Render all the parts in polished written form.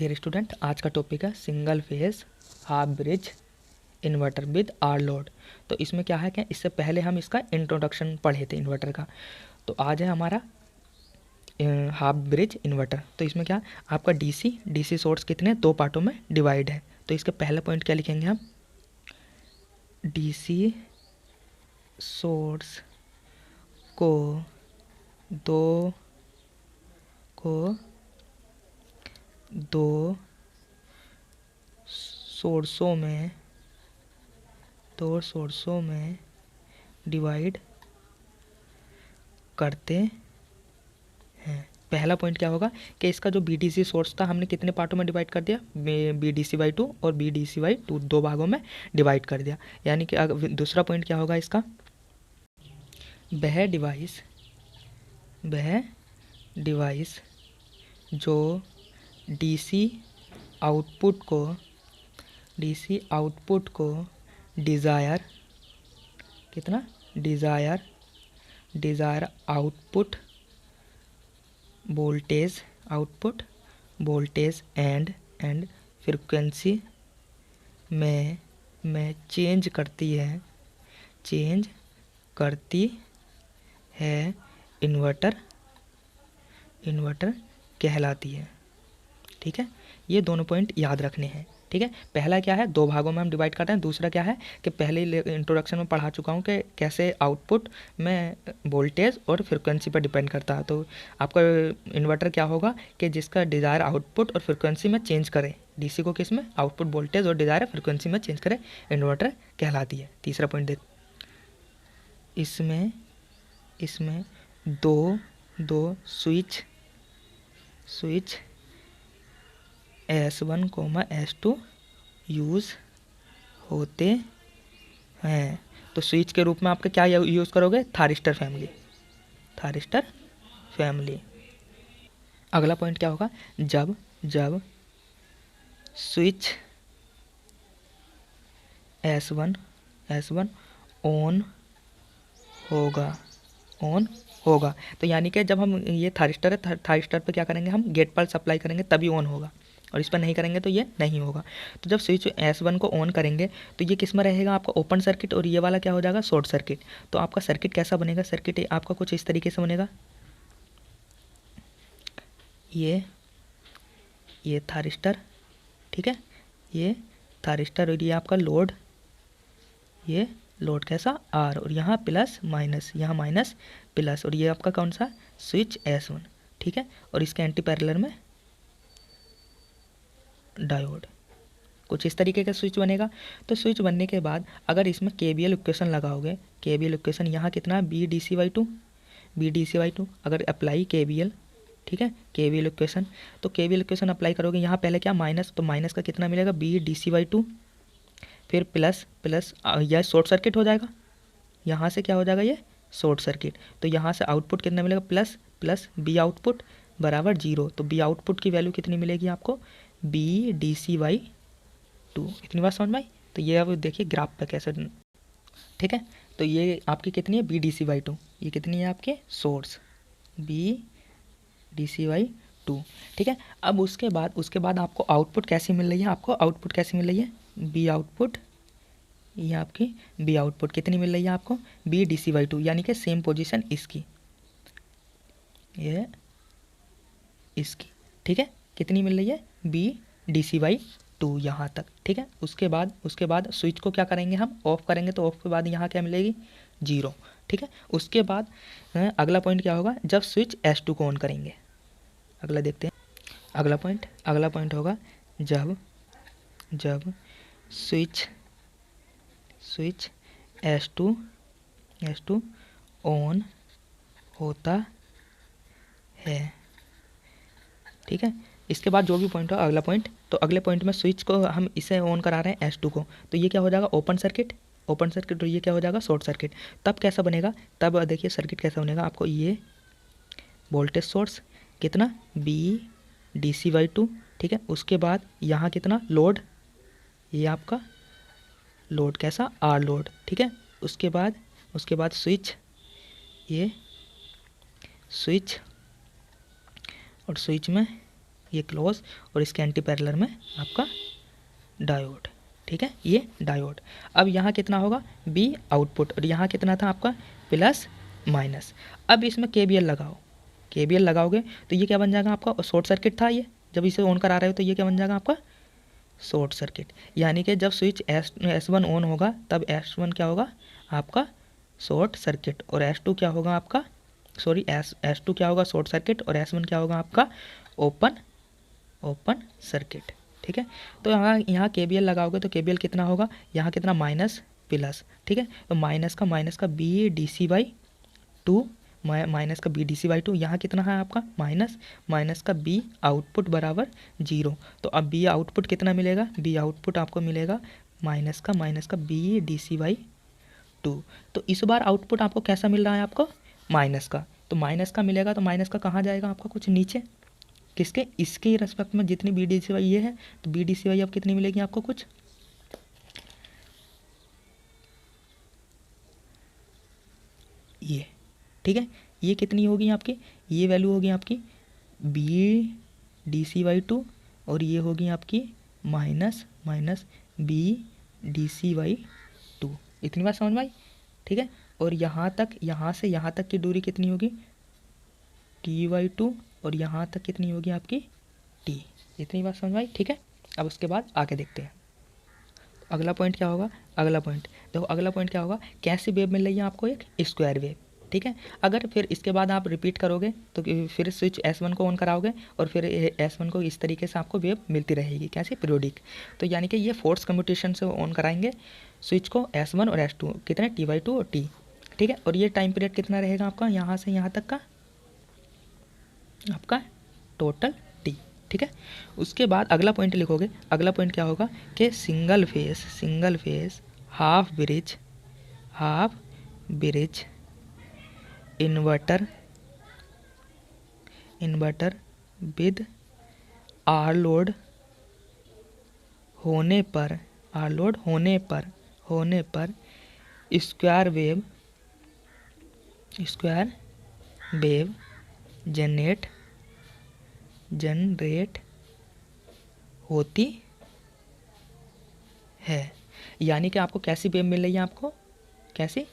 Dear student, आज का topic है single phase half bridge inverter with R load. तो इसमें क्या है कि इससे पहले हम इसका इंट्रोडक्शन पढ़े थे इन्वर्टर का। तो आज है हमारा हाफ ब्रिज इन्वर्टर। तो इसमें क्या आपका डीसी सोर्स कितने दो पार्टों में डिवाइड है। तो इसके पहले पॉइंट क्या लिखेंगे हम, डीसी सोर्स को दो सोर्सों में डिवाइड करते हैं। पहला पॉइंट क्या होगा कि इसका जो बीडीसी सोर्स था हमने कितने पार्टों में डिवाइड कर दिया, BDC/2 और BDC/2 दो भागों में डिवाइड कर दिया। यानी कि दूसरा पॉइंट क्या होगा इसका, वह डिवाइस जो डीसी आउटपुट को desire output voltage and frequency में चेंज करती है इन्वर्टर कहलाती है। ठीक है, ये दोनों पॉइंट याद रखने हैं। ठीक है, पहला क्या है, दो भागों में हम डिवाइड करते हैं। दूसरा क्या है कि पहले इंट्रोडक्शन में पढ़ा चुका हूँ कि कैसे आउटपुट में वोल्टेज और फ्रिक्वेंसी पर डिपेंड करता है। तो आपका इन्वर्टर क्या होगा कि जिसका डिज़ायर आउटपुट और फ्रिक्वेंसी में चेंज करे, डीसी को किस में, आउटपुट वोल्टेज और डिज़ायर फ्रिक्वेंसी में चेंज करे, इन्वर्टर कहलाती है। तीसरा पॉइंट देख, इसमें दो स्विच S1, S2 यूज़ होते हैं। तो स्विच के रूप में आपका क्या यूज़ करोगे, थारिस्टर फैमिली। अगला पॉइंट क्या होगा, जब स्विच S1 ऑन होगा। तो यानी कि जब हम ये थारिस्टर है, थारिस्टर पे क्या करेंगे, हम गेट पर सप्लाई करेंगे तभी ऑन होगा, और इस पर नहीं करेंगे तो ये नहीं होगा। तो जब स्विच S1 को ऑन करेंगे तो ये किस में रहेगा, आपका ओपन सर्किट, और ये वाला क्या हो जाएगा, शॉर्ट सर्किट। तो आपका सर्किट कैसा बनेगा, सर्किट आपका कुछ इस तरीके से बनेगा, ये थारिस्टर, ठीक है, ये थारिस्टर, और ये आपका लोड, ये लोड कैसा R, और यहाँ प्लस माइनस, यहाँ माइनस प्लस, और ये आपका कौन सा, स्विच S1। ठीक है, और इसके एंटी पैरेलल में डायोड। कुछ इस तरीके का स्विच बनेगा। तो स्विच बनने के बाद अगर इसमें KVL इक्वेशन लगाओगे, KVL इक्वेशन यहाँ कितना है, BDC/2 अगर अप्लाई KVL, ठीक है, KVL इक्वेशन, तो KVL इक्वेशन अप्लाई करोगे, यहाँ पहले क्या माइनस, तो माइनस का कितना मिलेगा, BDC/2, फिर प्लस यह शॉर्ट सर्किट हो जाएगा, यहाँ से क्या हो जाएगा, ये शॉर्ट सर्किट। तो यहाँ से आउटपुट कितना मिलेगा, प्लस B आउटपुट बराबर 0। तो B आउटपुट की वैल्यू कितनी मिलेगी आपको, BDC/2। इतनी बात समझ में आई। तो ये अब देखिए ग्राफ पे कैसे, ठीक है। तो ये आपकी कितनी है, BDC/2, ये कितनी है आपके सोर्स, BDC/2। ठीक है, अब उसके बाद आपको आउटपुट कैसी मिल रही है, B आउटपुट, ये आपकी B आउटपुट कितनी मिल रही है आपको, BDC/2, यानी कि सेम पोजीशन इसकी, ये इसकी, ठीक है, कितनी मिल रही है, BDC/2 यहाँ तक। ठीक है, उसके बाद स्विच को क्या करेंगे, हम ऑफ करेंगे, तो ऑफ के बाद यहाँ क्या मिलेगी, 0। ठीक है, उसके बाद अगला पॉइंट क्या होगा, जब स्विच S2 को ऑन करेंगे। अगला देखते हैं, अगला पॉइंट होगा जब स्विच S2 ऑन होता है। ठीक है, इसके बाद जो भी पॉइंट हो, अगला पॉइंट, तो अगले पॉइंट में स्विच को हम इसे ऑन करा रहे हैं S2 को, तो ये क्या हो जाएगा, ओपन सर्किट, और ये क्या हो जाएगा, शॉर्ट सर्किट। तब कैसा बनेगा, तब देखिए सर्किट कैसा बनेगा, आपको ये वोल्टेज सोर्स कितना, BDC/2, ठीक है, उसके बाद यहाँ कितना लोड, ये आपका लोड कैसा, R लोड, ठीक है, उसके बाद स्विच, ये स्विच, और स्विच में ये क्लोज और इसके एंटी पैरेलल में आपका डायोड, ठीक है, ये डायोड। अब यहाँ कितना होगा बी आउटपुट और यहाँ कितना था आपका प्लस माइनस। अब इसमें केबीएल लगाओ, केबीएल लगाओगे तो ये क्या बन जाएगा आपका शॉर्ट सर्किट था ये, जब इसे ऑन करा रहे हो तो ये क्या बन जाएगा आपका शॉर्ट सर्किट। यानी कि जब स्विच S1 ऑन होगा तब S1 क्या होगा आपका शॉर्ट सर्किट और S2 क्या होगा आपका सॉरी S2 क्या होगा शॉर्ट सर्किट और S1 क्या होगा आपका ओपन सर्किट, ठीक है। तो यहाँ केबीएल लगाओगे तो केबीएल कितना होगा यहाँ कितना माइनस प्लस, ठीक है। तो माइनस का B D C by two, minus का B D C by two, यहाँ कितना है आपका माइनस का बी आउटपुट बराबर 0। तो अब बी आउटपुट कितना मिलेगा, बी आउटपुट आपको मिलेगा माइनस का B D C by two. तो इस बार आउटपुट आपको कैसा मिल रहा है आपको माइनस का, तो माइनस का मिलेगा तो माइनस का कहाँ जाएगा आपका कुछ नीचे, किसके इसके रेस्पेक्ट में जितनी बी डी सी वाई ये है, तो बी डी सी वाई अब कितनी मिलेगी आपको कुछ ये, ठीक है। ये कितनी होगी आपकी, ये वैल्यू होगी आपकी B D C by two और ये होगी आपकी minus B D C by two. इतनी बात समझ में आई, ठीक है। और यहाँ से यहाँ तक की दूरी कितनी होगी टी वाई टू और यहाँ तक कितनी होगी आपकी टी। इतनी बात समझ में आई, ठीक है। अब उसके बाद आगे देखते हैं अगला पॉइंट क्या होगा। अगला पॉइंट देखो, अगला पॉइंट क्या होगा, कैसी वेव मिल रही है आपको एक स्क्वायर वेव, ठीक है। अगर फिर इसके बाद आप रिपीट करोगे तो फिर स्विच S1 को ऑन कराओगे और फिर S1 को इस तरीके से आपको वेव मिलती रहेगी, कैसे पीरियोडिक। तो यानी कि ये फोर्स कम्यूटेशन से ऑन कराएंगे स्विच को S1 और S2 कितने T/2 और T, ठीक है। और ये टाइम पीरियड कितना रहेगा आपका यहाँ से यहाँ तक का आपका टोटल T, ठीक है। उसके बाद अगला पॉइंट लिखोगे, अगला पॉइंट क्या होगा कि single phase half bridge inverter with R load होने पर स्क्वायर वेव जनरेट होती है। यानी कि आपको कैसी वेव मिल रही है, आपको कैसी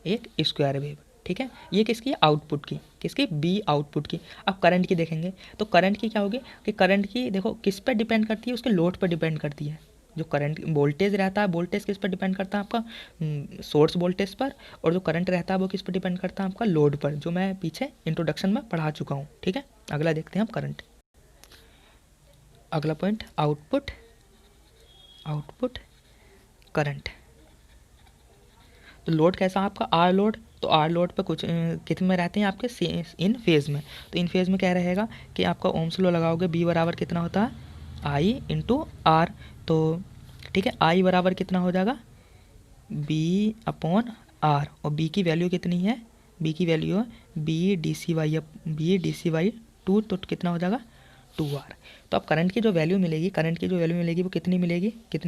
एक स्क्वायर वेव, ठीक है। ये किसकी आउटपुट की, किसकी बी आउटपुट की। अब करंट की देखेंगे तो करंट की क्या होगी कि करंट की देखो किस पर डिपेंड करती है, उसके लोड पर डिपेंड करती है। जो करंट वोल्टेज रहता है, वोल्टेज किस पर डिपेंड करता है आपका सोर्स वोल्टेज पर, और जो करंट रहता है वो किस पर डिपेंड करता है आपका लोड पर, जो मैं पीछे इंट्रोडक्शन में पढ़ा चुका हूँ, ठीक है। अगला देखते हैं हम करंट। अगला पॉइंट आउटपुट करंट। तो लोड कैसा आपका आर लोड, तो आर लोड पे कुछ कितने में रहते हैं आपके इन फेज़ में। तो इन फेज़ में क्या रहेगा कि आपका ओम्स लॉ लगाओगे बी बराबर कितना होता है आई इंटू आर। तो ठीक है, आई बराबर कितना हो जाएगा बी अपॉन आर, और बी की वैल्यू कितनी है, बी की वैल्यू है B D C by two, तो कितना हो जाएगा 2R। तो अब करंट की जो वैल्यू मिलेगी वो कितनी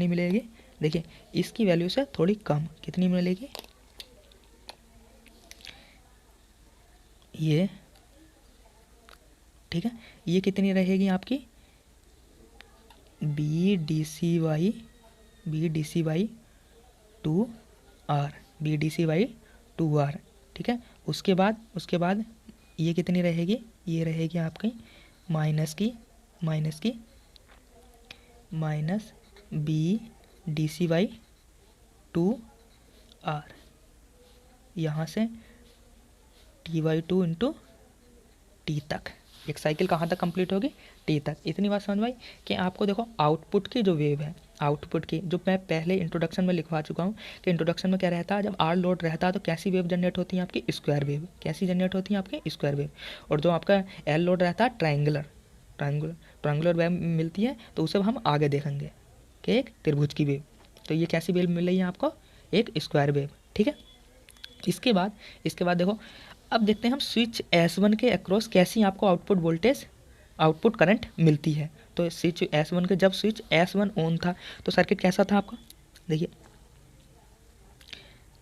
मिलेगी देखिए इसकी वैल्यू से थोड़ी कम, कितनी मिलेगी ये, ठीक है। ये कितनी रहेगी आपकी B D C by 2R, ठीक है। उसके बाद ये कितनी रहेगी, ये रहेगी आपकी minus B D C by 2R, यहाँ से T/2 इंटू टी तक। एक साइकिल कहाँ तक कंप्लीट होगी टी तक। इतनी बात समझ में आई कि आपको देखो आउटपुट की जो वेव है, आउटपुट की जो मैं पहले इंट्रोडक्शन में लिखवा चुका हूँ कि इंट्रोडक्शन में क्या रहता है, जब आर लोड रहता है तो कैसी वेव जनरेट होती है आपकी स्क्वायर वेव, कैसी जनरेट होती है आपकी स्क्वायर वेव। और जो आपका एल लोड रहता है ट्रायंगुलर वेव मिलती है, तो उसे हम आगे देखेंगे कि एक त्रिभुज की वेव। तो ये कैसी वेव मिल रही है आपको, एक स्क्वायर वेव, ठीक है। इसके बाद देखो अब देखते हैं हम स्विच S1 के अक्रॉस कैसी आपको आउटपुट करंट मिलती है। तो स्विच S1 के, जब स्विच S1 ऑन था तो सर्किट कैसा था आपका, देखिए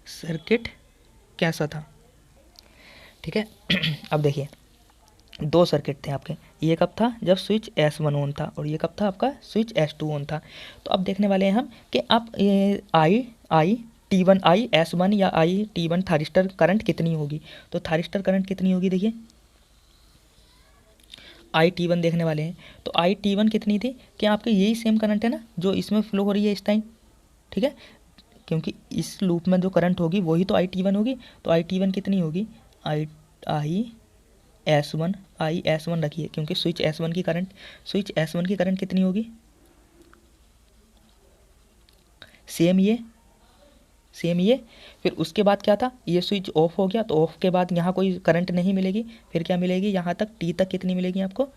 सर्किट कैसा था, ठीक है। अब देखिए दो सर्किट थे आपके। ये कब था? जब स्विच S1 ऑन था, और ये कब था आपका? स्विच S2 ऑन था। तो अब देखने वाले हैं हम कि अब आई T1 आई S1 या आई T1 थारिस्टर करंट कितनी होगी। तो थारिस्टर करंट कितनी होगी, देखिए आई T1 देखने वाले हैं। तो आई T1 कितनी थी कि आपके यही सेम करंट है ना जो इसमें फ्लो हो रही है इस टाइम, ठीक है, क्योंकि इस लूप में जो करंट होगी वही तो आई T1 होगी। तो आई T1 कितनी होगी? आई S1 रखिए, क्योंकि स्विच S1 की करंट कितनी होगी? सेम ये फिर उसके बाद क्या था? ये स्विच ऑफ हो गया, तो ऑफ के बाद यहाँ कोई करंट नहीं मिलेगी। फिर क्या मिलेगी? यहाँ तक टी तक कितनी मिलेगी आपको?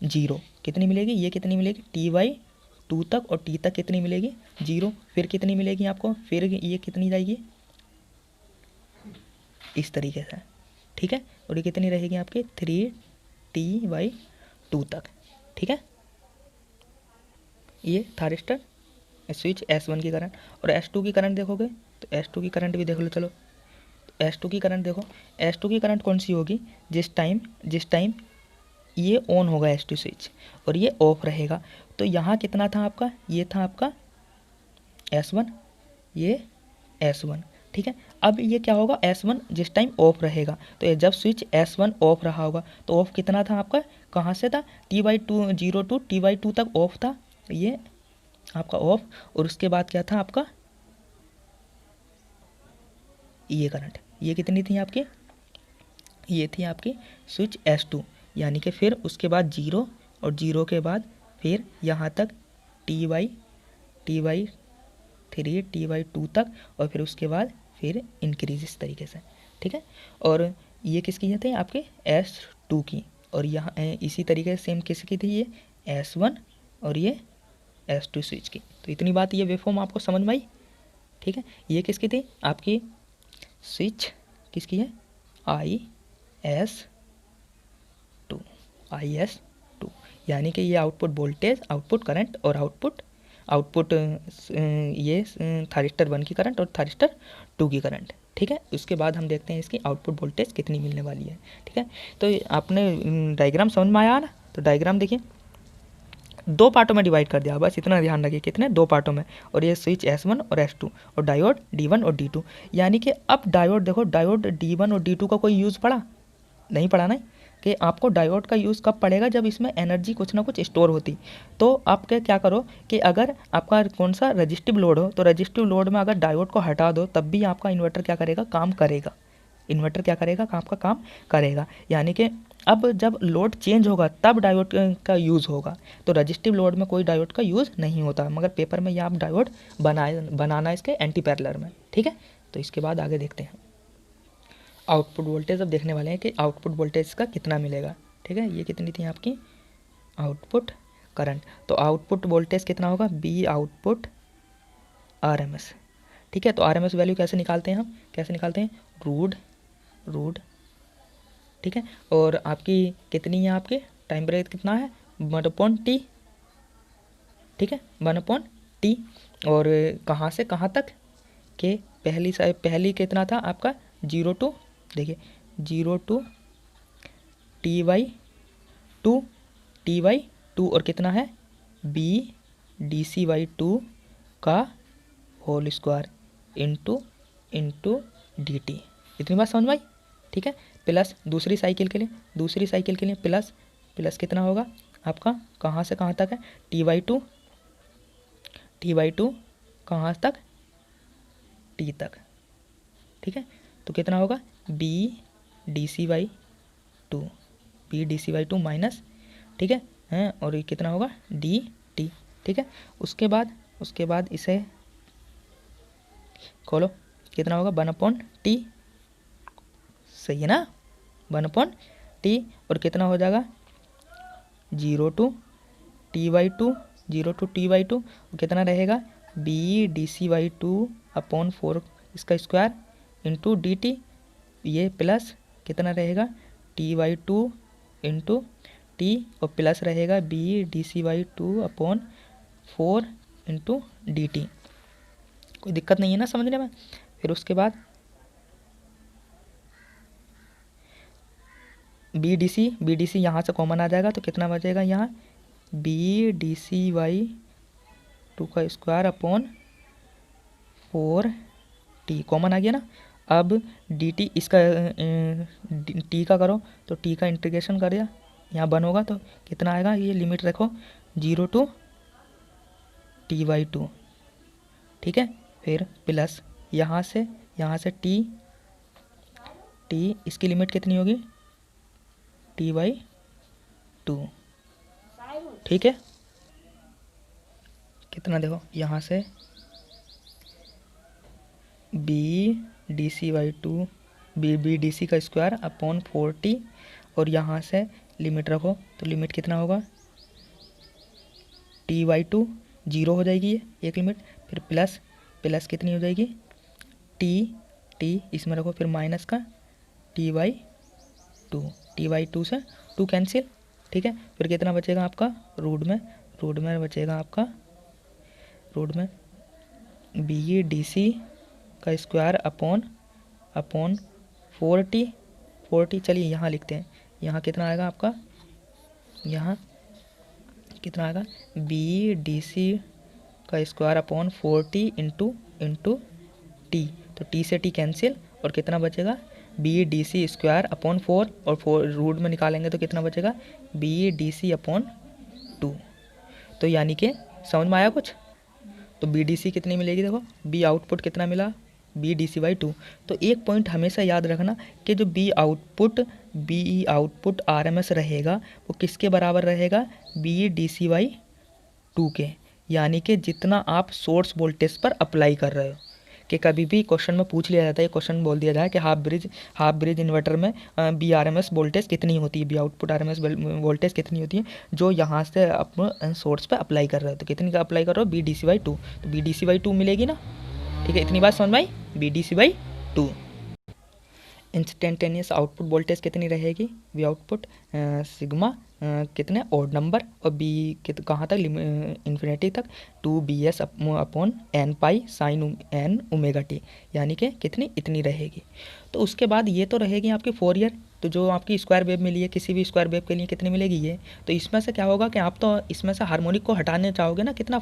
0। कितनी मिलेगी? ये कितनी मिलेगी? T/2 तक, और टी तक कितनी मिलेगी? 0। फिर कितनी मिलेगी आपको? फिर ये कितनी जाएगी? इस तरीके से, ठीक है। और ये कितनी रहेगी आपकी? 3T/2 तक, ठीक है। ये थारिस्टर स्विच S1 की करंट। और S2 की करंट देखोगे तो S2 की करंट भी देख लो। चलो S2 की करंट देखो। S2 की करंट कौन सी होगी? जिस टाइम ये ऑन होगा S2 स्विच और ये ऑफ रहेगा। तो यहाँ कितना था आपका? ये था आपका S1, ये S1, ठीक है। अब ये क्या होगा? S1 जिस टाइम ऑफ रहेगा, तो ये जब स्विच S1 ऑफ रहा होगा तो ऑफ कितना था आपका? कहाँ से था? T/2 0 टू T/2 तक ऑफ था, ये आपका ऑफ। और उसके बाद क्या था आपका? ये करंट, ये कितनी थी आपकी? ये थी आपकी स्विच S2, यानी कि फिर उसके बाद 0, और 0 के बाद फिर यहाँ तक T/3 T/2 तक, और फिर उसके बाद फिर इंक्रीज इस तरीके से, ठीक है। और ये किसकी थे? आपके S2 की। और यहाँ इसी तरीके से सेम किसकी थी? ये S1 और ये S2 स्विच की। तो इतनी बात, ये वेवफॉर्म आपको समझ में आई, ठीक है। ये किसकी थी? आपकी स्विच किसकी है? IS2, यानी कि ये आउटपुट वोल्टेज, आउटपुट करंट और आउटपुट ये थारिस्टर 1 की करंट और थारिस्टर 2 की करंट, ठीक है। उसके बाद हम देखते हैं इसकी आउटपुट वोल्टेज कितनी मिलने वाली है, ठीक है। तो आपने डायग्राम समझ में आया ना? तो डायग्राम देखिए, दो पार्टों में डिवाइड कर दिया, बस इतना ध्यान रखिए, कितने? दो पार्टों में। और ये स्विच S1 और S2 और डायोड D1 और D2, यानी कि अब डायोड देखो, डायोड D1 और D2 का कोई यूज़ पड़ा? नहीं पड़ा ना, कि आपको डायोड का यूज़ कब पड़ेगा? जब इसमें एनर्जी कुछ ना कुछ स्टोर होती। तो आप क्या करो कि अगर आपका कौन सा रजिस्टिव लोड हो, तो रजिस्टिव लोड में अगर डायोड को हटा दो तब भी आपका इन्वर्टर क्या करेगा? काम करेगा। इन्वर्टर क्या करेगा? आपका काम करेगा। यानी कि अब जब लोड चेंज होगा तब डायोड का यूज़ होगा। तो रजिस्टिव लोड में कोई डायोड का यूज़ नहीं होता, मगर पेपर में ये आप डायोड बनाना इसके एंटी पैरेलल में, ठीक है। तो इसके बाद आगे देखते हैं आउटपुट वोल्टेज। अब देखने वाले हैं कि आउटपुट वोल्टेज का कितना मिलेगा, ठीक है। ये कितनी थी आपकी? Output current. तो आउटपुट वोल्टेज कितना होगा? बी आउटपुट RMS, ठीक है। तो RMS वैल्यू कैसे निकालते हैं हम? कैसे निकालते हैं? रूट, ठीक है। और आपकी कितनी है? आपके टाइम पीरियड कितना है? 1/T, ठीक है, 1/T। और कहाँ से कहाँ तक के? पहली कितना था आपका? 0 टू, देखिए 0 टू T/2 और कितना है? BDC/2 का होल स्क्वायर इंटू DT। इतनी बात समझ में आई, ठीक है। प्लस दूसरी साइकिल के लिए प्लस कितना होगा आपका? कहाँ से कहाँ तक है? T/2 कहाँ तक? T तक, ठीक है। तो कितना होगा? BDC/2 माइनस, ठीक है हैं, और ये कितना होगा? DT, ठीक है। उसके बाद इसे खोलो, कितना होगा? 1/T, सही है ना? 1/T। और कितना हो जाएगा? 0 टू T/2 और कितना रहेगा? BDC/2/4 इसका स्क्वायर इंटू DT। ये प्लस कितना रहेगा? T/2 इंटू T, और प्लस रहेगा BDC/2/4 इंटू DT। कोई दिक्कत नहीं है ना समझने में? फिर उसके बाद बी डी सी यहाँ से कॉमन आ जाएगा तो कितना बचेगा यहाँ बी डी सी बाई 2 का स्क्वायर अपॉन 4t कॉमन आ गया ना। अब डी टी इसका टी का करो तो टी का इंटीग्रेशन कर दिया, यहाँ 1 होगा तो कितना आएगा, ये लिमिट रखो 0 to t/2, ठीक है। फिर प्लस यहाँ से टी इसकी लिमिट कितनी होगी t/2, ठीक है। कितना देखो यहाँ से B D C by 2 B D C का स्क्वायर अपॉन 4t और यहाँ से लिमिट रखो तो लिमिट कितना होगा t/2, 0 हो जाएगी ये एक लिमिट। फिर प्लस कितनी हो जाएगी टी इसमें रखो, फिर माइनस का t/2 से 2 कैंसिल, ठीक है। फिर कितना बचेगा आपका रूट में बचेगा आपका बी डी सी का स्क्वायर अपॉन 4t। चलिए यहाँ लिखते हैं, यहाँ कितना आएगा आपका, यहाँ कितना आएगा बी डी सी का square upon 4t into T, तो टी से टी कैंसिल और कितना बचेगा B D C square upon 4 और 4 रूट में निकालेंगे तो कितना बचेगा बी डी सी अपॉन 2। तो यानी कि समझ में आया कुछ। तो बी डी सी कितनी मिलेगी, देखो बी आउटपुट कितना मिला बी डी सी बाई 2। तो एक पॉइंट हमेशा याद रखना कि जो B output R M S रहेगा वो किसके बराबर रहेगा बी डी सी बाई 2 के, यानी कि जितना आप सोर्स वोल्टेज पर अप्लाई कर रहे हो। कि कभी भी क्वेश्चन में पूछ लिया जाता है, क्वेश्चन बोल दिया जाए कि हाफ ब्रिज इन्वर्टर में B R M S voltage कितनी होती है, B output R M S voltage कितनी होती है जो यहाँ से अपने सोर्स पे अप्लाई कर रहे हो। तो कितनी का अप्लाई कर रहे हो बी डी सी बाई 2, तो बी डी सी बाई 2 मिलेगी ना, ठीक है। इतनी बात समझ में आई, B D C by 2। Instantaneous output voltage कितनी रहेगी बी आउटपुट सिग्मा कितने ऑड नंबर और बी कहाँ तक इन्फिनिटी तक 2bs upon N pi sine N omega T, यानी कि कितनी इतनी रहेगी। तो उसके बाद ये तो रहेगी आपकी फोरियर, तो जो आपकी स्क्वायर वेव मिली है किसी भी स्क्वायर वेव के लिए कितनी मिलेगी ये। तो इसमें से क्या होगा कि आप तो इसमें से हार्मोनिक को हटाने चाहोगे ना, कितना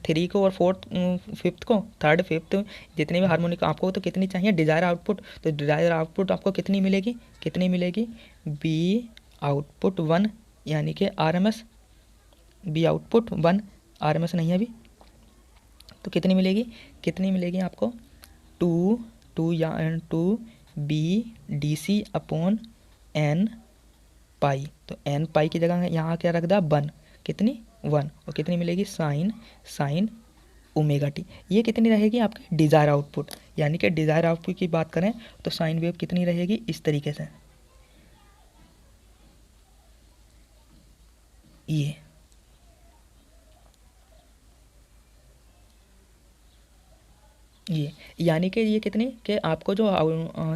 3 को और 4th 5th को 3rd 5th जितने भी हार्मोनिक आपको तो कितनी चाहिए डिजायर आउटपुट। तो डिजायर आउटपुट आपको कितनी मिलेगी बी आउटपुट 1 यानी कि R M S, B output 1 R M S नहीं है अभी, तो कितनी मिलेगी आपको 2 B D C upon N pi. तो एन पाई की जगह यहाँ क्या रख दिया 1, कितनी 1 और कितनी मिलेगी साइन ओमेगा टी। ये कितनी रहेगी आपकी डिज़ायर आउटपुट, यानी कि डिज़ायर आउटपुट की बात करें तो साइन वेव कितनी रहेगी इस तरीके से, ये यानी कि ये कितनी कि आपको जो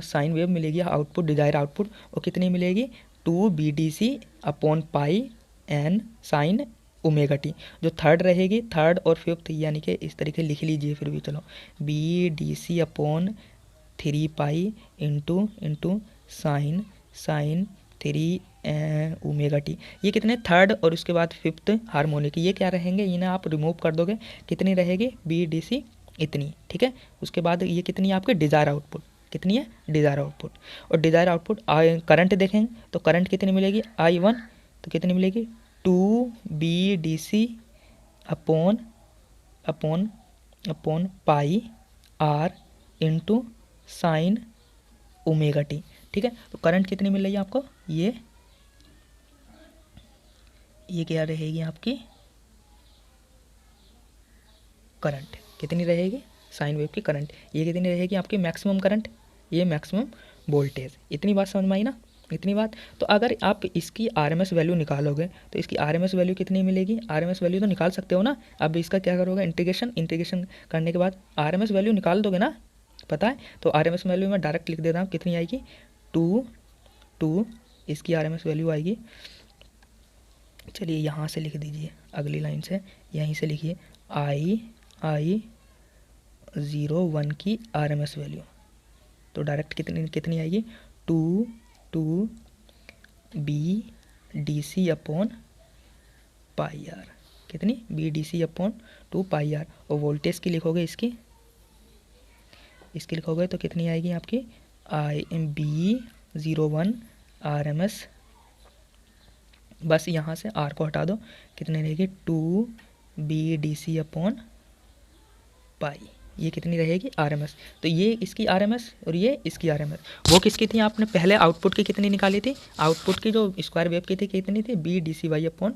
साइन वेव मिलेगी आउटपुट डिजायर आउटपुट वो कितनी मिलेगी 2 B D C upon pi N sine omega T. जो थर्ड रहेगी 3rd और 5th यानी कि इस तरीके लिख लीजिए फिर भी चलो B D C upon 3 pi into sine 3 omega T. ये कितने 3rd और उसके बाद 5th हार्मोनिक, ये क्या रहेंगे इन्हें आप रिमूव कर दोगे, कितनी रहेगी बी डी सी इतनी, ठीक है। उसके बाद ये कितनी है आपके डिज़ायर आउटपुट, कितनी है डिज़ायर आउटपुट। और डिज़ायर आउटपुट करंट देखेंगे तो करंट कितनी मिलेगी I1, तो कितनी मिलेगी 2 B D C upon pi R into sine omega T, ठीक है। तो करंट कितनी मिल रही है आपको, ये क्या रहेगी आपकी करंट, कितनी रहेगी साइन वेव की करंट, ये कितनी रहेगी आपकी मैक्सिमम करंट, ये मैक्सिमम वोल्टेज। इतनी बात समझ में आई ना, इतनी बात। तो अगर आप इसकी आरएमएस वैल्यू निकालोगे तो इसकी आरएमएस वैल्यू कितनी मिलेगी, आरएमएस वैल्यू तो निकाल सकते हो ना। अब इसका क्या करोगे इंटीग्रेशन करने के बाद आरएमएस वैल्यू निकाल दोगे ना, पता है। तो आरएमएस वैल्यू मैं डायरेक्ट लिख देता हूँ, कितनी आएगी 2 इसकी आरएमएस वैल्यू आएगी। चलिए यहाँ से लिख दीजिए, अगली लाइन से यहीं से लिखिए I 0 1 की आरएमएस वैल्यू। तो डायरेक्ट कितनी आएगी 2 B D C upon pi R, कितनी, B D C upon 2 pi R. और वोल्टेज की लिखोगे इसकी लिखोगे तो कितनी आएगी आपकी, I M B 01 R M S. बस यहाँ से आर को हटा दो, कितनी रहेगी 2 B D C upon pi, ये कितनी रहेगी आर एम एस। तो ये इसकी आर एम एस और ये इसकी आर एम एस। वो किसकी थी, आपने पहले आउटपुट की कितनी निकाली थी, आउटपुट की जो स्क्वायर वेव की थी कितनी थी, B D C by upon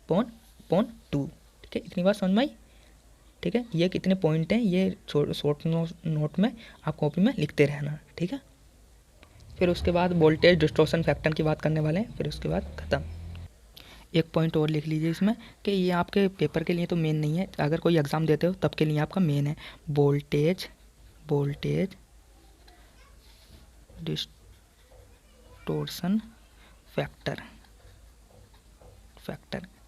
पॉन पॉन 2। ठीक है, इतनी बात समझ में आई। ठीक है, ये कितने पॉइंट हैं, ये शॉर्ट नोट में आप कॉपी में लिखते रहना। ठीक है, फिर उसके बाद वोल्टेज डिस्टॉर्शन फैक्टर की बात करने वाले हैं, फिर उसके बाद ख़त्म। एक पॉइंट और लिख लीजिए इसमें कि ये आपके पेपर के लिए तो मेन नहीं है, अगर कोई एग्ज़ाम देते हो तब के लिए आपका मेन है। वोल्टेज डिस्टॉर्शन फैक्टर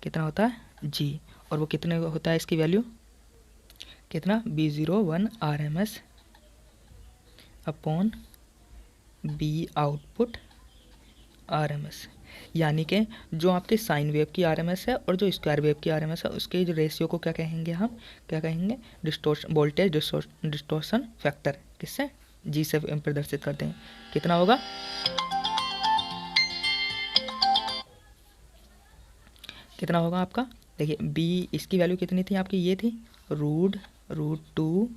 कितना होता है, जी। और वो कितने होता है, इसकी वैल्यू कितना, B01 RMS upon B output RMS। यानी कि जो आपके साइन वेव की RMS है और जो स्क्वायर वेव की RMS है, उसके जो रेशियो को क्या कहेंगे, हम क्या कहेंगे, वोल्टेज डिस्टॉर्शन फैक्टर। किससे, जी से प्रदर्शित करते हैं। कितना होगा, कितना होगा आपका, देखिए बी, इसकी वैल्यू कितनी थी आपकी, ये थी root 2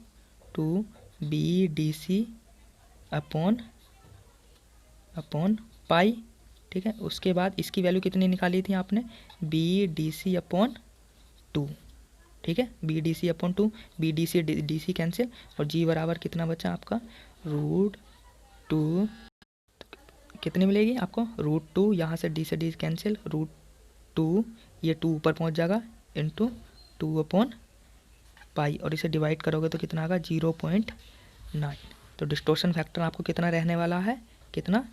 B D C upon pi. ठीक है, उसके बाद इसकी वैल्यू कितनी निकाली थी आपने, बी डी सी अपॉन 2। ठीक है, B D C upon 2, B D C cancel, और जी बराबर कितना बचा आपका, रूट 2, कितनी मिलेगी आपको, रूट 2, यहाँ से डी कैंसिल, रूट 2, ये 2 ऊपर पहुँच जाएगा, इंटू 2 अपॉन पाई, और इसे डिवाइड करोगे तो कितना आएगा, 0.9। तो डिस्टॉर्शन फैक्टर आपको कितना रहने वाला है, कितना,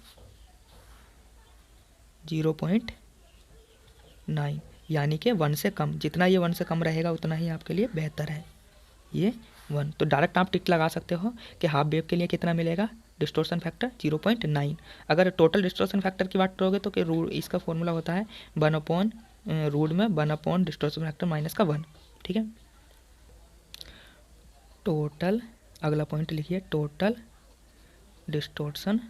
0.9, यानी कि 1 से कम। जितना ये 1 से कम रहेगा उतना ही आपके लिए बेहतर है, ये 1। तो डायरेक्ट आप टिक लगा सकते हो कि हाफ वेव के लिए कितना मिलेगा डिस्टॉर्शन फैक्टर, 0.9। अगर टोटल डिस्टॉर्शन फैक्टर की बात करोगे तो कि रूट, इसका फॉर्मूला होता है 1 अपॉन रूट में 1 अपॉन डिस्टॉर्शन फैक्टर माइनस का 1। ठीक है, टोटल, अगला पॉइंट लिखिए, टोटल डिस्टॉर्शन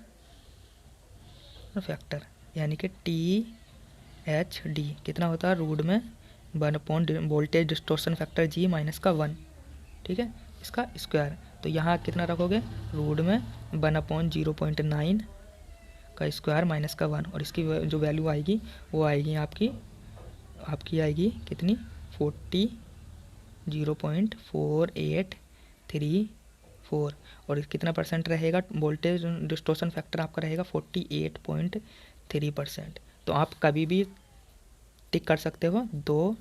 फैक्टर, यानी कि THD कितना होता है, रूट में 1 upon voltage distortion factor G minus का 1। ठीक है, इसका स्क्वायर, तो यहाँ कितना रखोगे, रूट में 1 अपॉन 0.9 का स्क्वायर माइनस का 1, और इसकी जो वैल्यू आएगी वो आएगी आपकी आएगी कितनी, 0.4834, और कितना परसेंट रहेगा, वोल्टेज डिस्टॉर्शन फैक्टर आपका रहेगा 48.3%। तो आप कभी भी टिक कर सकते हो 2।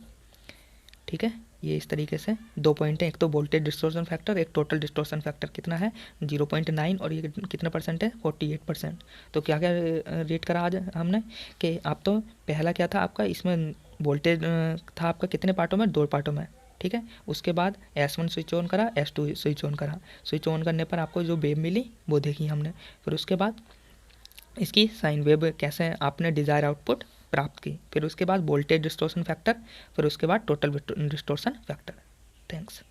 ठीक है, ये इस तरीके से 2 पॉइंट हैं, एक तो वोल्टेज डिस्टॉर्शन फैक्टर, एक टोटल डिस्टॉर्शन फैक्टर कितना है 0.9, और ये कितना परसेंट है 48%। तो क्या क्या रेट करा आज हमने कि आप तो पहला क्या था आपका, इसमें वोल्टेज था आपका कितने पार्टों में, 2 पार्टों में। ठीक है, उसके बाद S1 स्विच ऑन करा, S2 स्विच ऑन करा, स्विच ऑन करने पर आपको जो वेव मिली वो देखी हमने। फिर उसके बाद इसकी साइन वेव कैसे आपने डिज़ायर आउटपुट प्राप्त की, फिर उसके बाद वोल्टेज डिस्टॉर्शन फैक्टर, फिर उसके बाद टोटल डिस्टॉर्शन फैक्टर। थैंक्स।